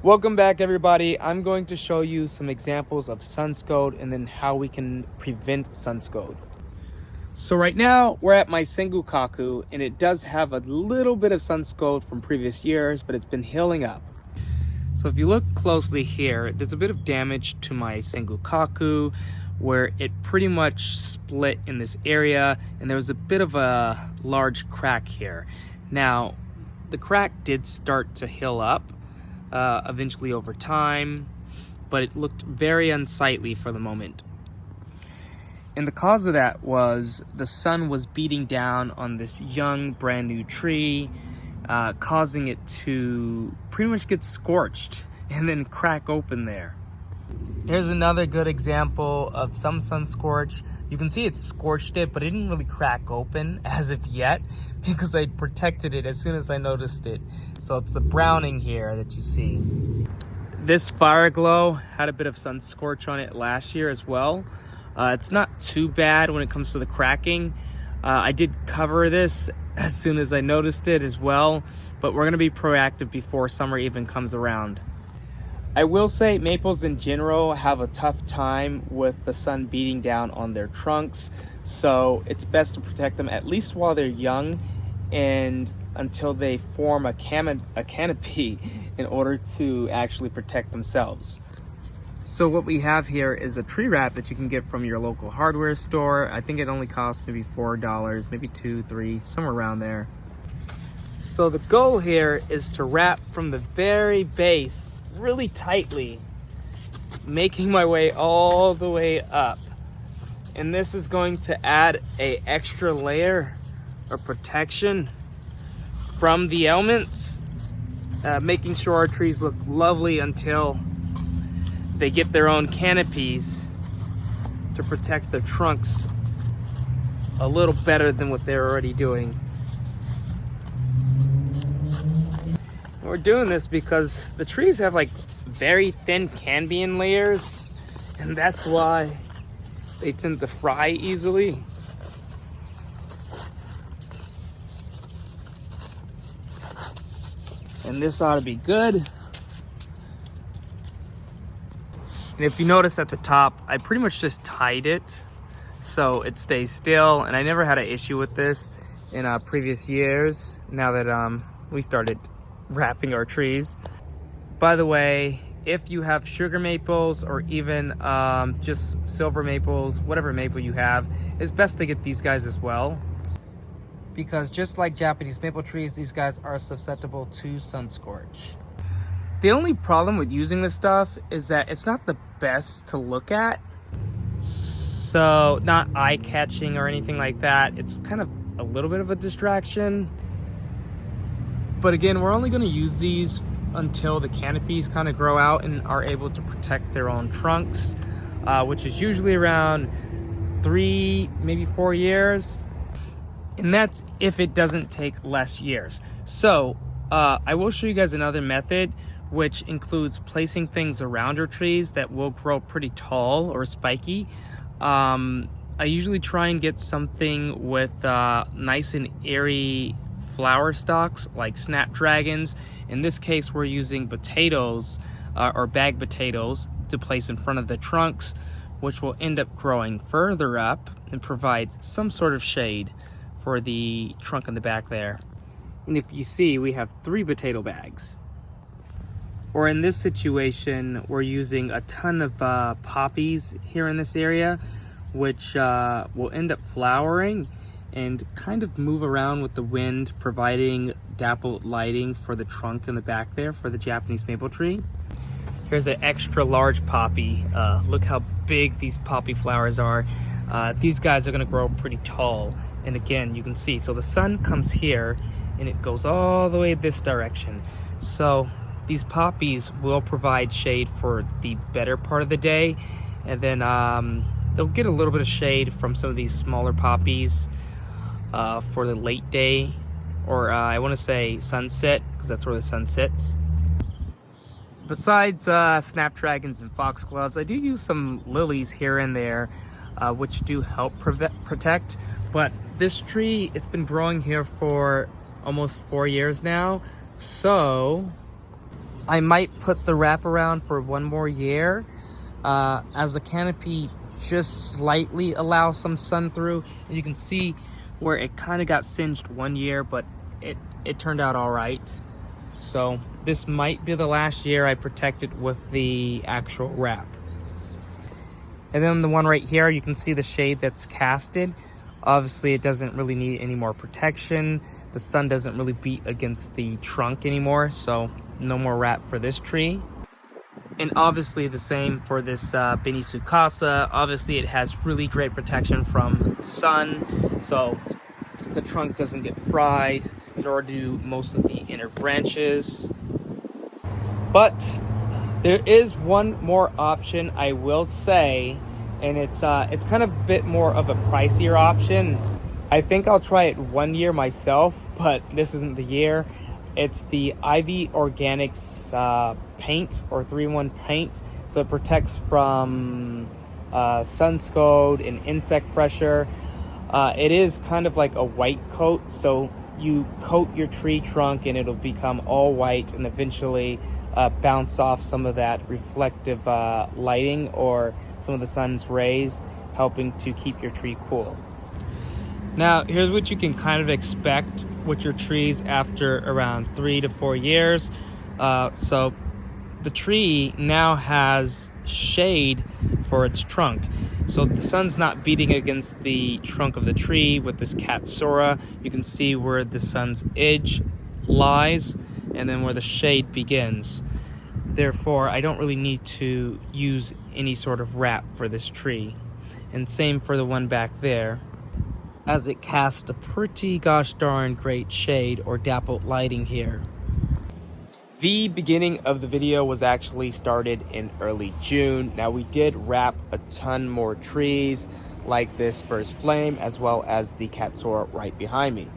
Welcome back, everybody. I'm going to show you some examples of Sun Scold and then how we can prevent Sun Scold. So right now we're at my Sengoku, and it does have a little bit of Sun Scold from previous years, but it's been healing up. So if you look closely here, there's a bit of damage to my Sengoku where it pretty much split in this area, and there was a bit of a large crack here. Now, the crack did start to heal up eventually over time, but it looked very unsightly for the moment. And the cause of that was the sun was beating down on this young brand new tree, causing it to pretty much get scorched and then crack open there. Here's another good example of some sun scorch. You can see it scorched it, but it didn't really crack open as of yet because I protected it as soon as I noticed it. So it's the browning here that you see. This fire glow had a bit of sun scorch on it last year as well. It's not too bad when it comes to the cracking. I did cover this as soon as I noticed it as well, but we're gonna be proactive before summer even comes around. I will say maples in general have a tough time with the sun beating down on their trunks, so it's best to protect them at least while they're young and until they form a canopy in order to actually protect themselves. So what we have here is a tree wrap that you can get from your local hardware store. I think it only costs maybe $4, maybe $2, $3, somewhere around there. So the goal here is to wrap from the very base really tightly, making my way all the way up. And this is going to add an extra layer of protection from the elements, making sure our trees look lovely until they get their own canopies to protect their trunks a little better than what they're already doing. And we're doing this because the trees have like very thin cambium layers, and that's why they tend to fry easily. And this ought to be good. And if you notice at the top, I pretty much just tied it so it stays still, and I never had an issue with this in previous years now that we started wrapping our trees. By the way, if you have sugar maples or even just silver maples, whatever maple you have, it's best to get these guys as well, because just like Japanese maple trees, these guys are susceptible to sun scorch. The only problem with using this stuff is that it's not the best to look at. So not eye-catching or anything like that. It's kind of a little bit of a distraction. But again, we're only gonna use these until the canopies kind of grow out and are able to protect their own trunks, which is usually around 3, maybe 4 years. And that's if it doesn't take less years. So I will show you guys another method, which includes placing things around your trees that will grow pretty tall or spiky. I usually try and get something with nice and airy flower stalks like snapdragons. In this case, we're using potatoes or bag potatoes to place in front of the trunks, which will end up growing further up and provide some sort of shade for the trunk in the back there. And if you see, we have 3 potato bags. Or in this situation, we're using a ton of poppies here in this area, which will end up flowering and kind of move around with the wind, providing dappled lighting for the trunk in the back there for the Japanese maple tree. Here's an extra large poppy. Look how big these poppy flowers are. These guys are gonna grow pretty tall. And again, you can see, so the sun comes here and it goes all the way this direction. So these poppies will provide shade for the better part of the day, and then they'll get a little bit of shade from some of these smaller poppies for the late day, or I want to say sunset, because that's where the sun sets. Besides snapdragons and foxgloves, I do use some lilies here and there, which do help protect. But this tree, it's been growing here for almost 4 years now, so I might put the wraparound for one more year, as the canopy just slightly allows some sun through. And you can see where it kind of got singed one year, but it turned out all right. So this might be the last year I protect it with the actual wrap. And then the one right here, you can see the shade that's casted. Obviously, it doesn't really need any more protection. The sun doesn't really beat against the trunk anymore, so no more wrap for this tree. And obviously the same for this Bini Sukasa. Obviously, it has really great protection from the sun, so the trunk doesn't get fried, nor do most of the inner branches. But there is one more option, I will say, and it's kind of a bit more of a pricier option. I think I'll try it 1 year myself, but this isn't the year. It's the Ivy Organics paint, or 3-in-1 paint. So it protects from Sun Scold and insect pressure. It is kind of like a white coat, so you coat your tree trunk and it'll become all white and eventually bounce off some of that reflective lighting or some of the sun's rays, helping to keep your tree cool. Now, here's what you can kind of expect with your trees after around 3 to 4 years. So the tree now has shade for its trunk. So the sun's not beating against the trunk of the tree with this Katsura. You can see where the sun's edge lies and then where the shade begins. Therefore, I don't really need to use any sort of wrap for this tree. And same for the one back there, as it casts a pretty gosh darn great shade or dappled lighting here. The beginning of the video was actually started in early June. Now, we did wrap a ton more trees like this First Flame, as well as the Katsura right behind me.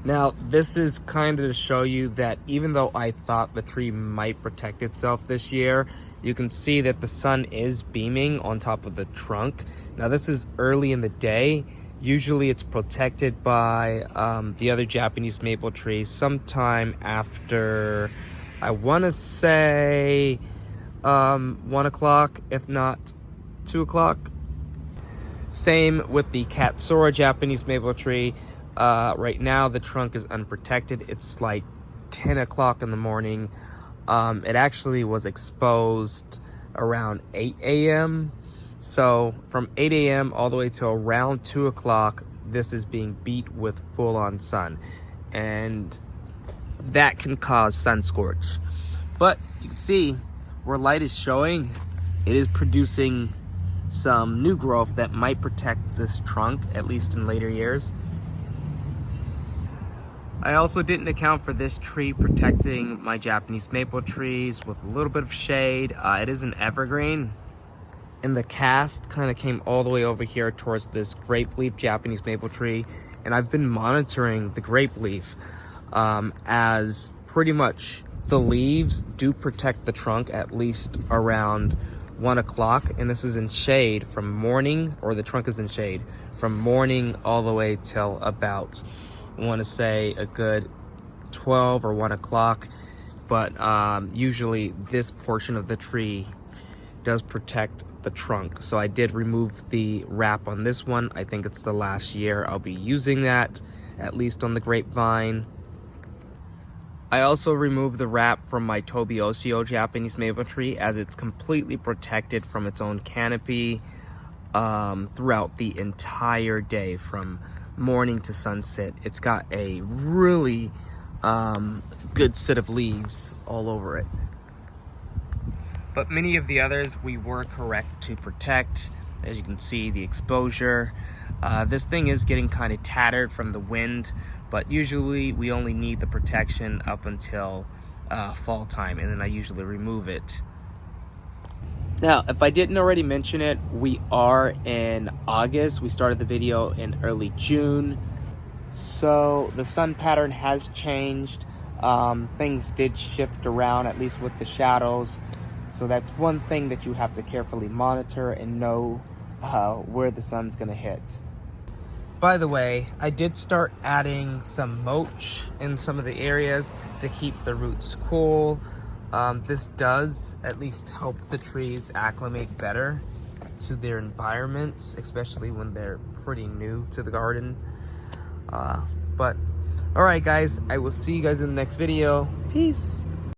Now, this is kind of to show you that even though I thought the tree might protect itself this year, you can see that the sun is beaming on top of the trunk. Now, this is early in the day. Usually it's protected by the other Japanese maple trees sometime after, I want to say 1 o'clock, if not 2 o'clock. Same with the Katsura Japanese maple tree. Right now the trunk is unprotected. It's like 10 o'clock in the morning. It actually was exposed around 8 a.m. So from 8 a.m. all the way till around 2 o'clock, this is being beat with full-on sun. And that can cause sun scorch. But you can see where light is showing, it is producing some new growth that might protect this trunk, at least in later years. I also didn't account for this tree protecting my Japanese maple trees with a little bit of shade. It is an evergreen, and the cast kind of came all the way over here towards this grape leaf Japanese maple tree, and I've been monitoring the grape leaf as pretty much the leaves do protect the trunk at least around 1 o'clock, and this is in shade from morning, or the trunk is in shade from morning all the way till about, I want to say, a good 12 or 1 o'clock. But usually this portion of the tree does protect the trunk. So I did remove the wrap on this one. I think it's the last year I'll be using that, at least on the grapevine. I also removed the wrap from my Tobiosio Japanese maple tree, as it's completely protected from its own canopy throughout the entire day from morning to sunset. It's got a really good set of leaves all over it. But many of the others we were correct to protect. As you can see, the exposure. This thing is getting kind of tattered from the wind, but usually we only need the protection up until fall time, and then I usually remove it. Now, if I didn't already mention it, we are in August. We started the video in early June. So the sun pattern has changed. Things did shift around, at least with the shadows. So that's one thing that you have to carefully monitor and know where the sun's gonna hit. By the way, I did start adding some mulch in some of the areas to keep the roots cool. This does at least help the trees acclimate better to their environments, especially when they're pretty new to the garden. But all right, guys, I will see you guys in the next video. Peace.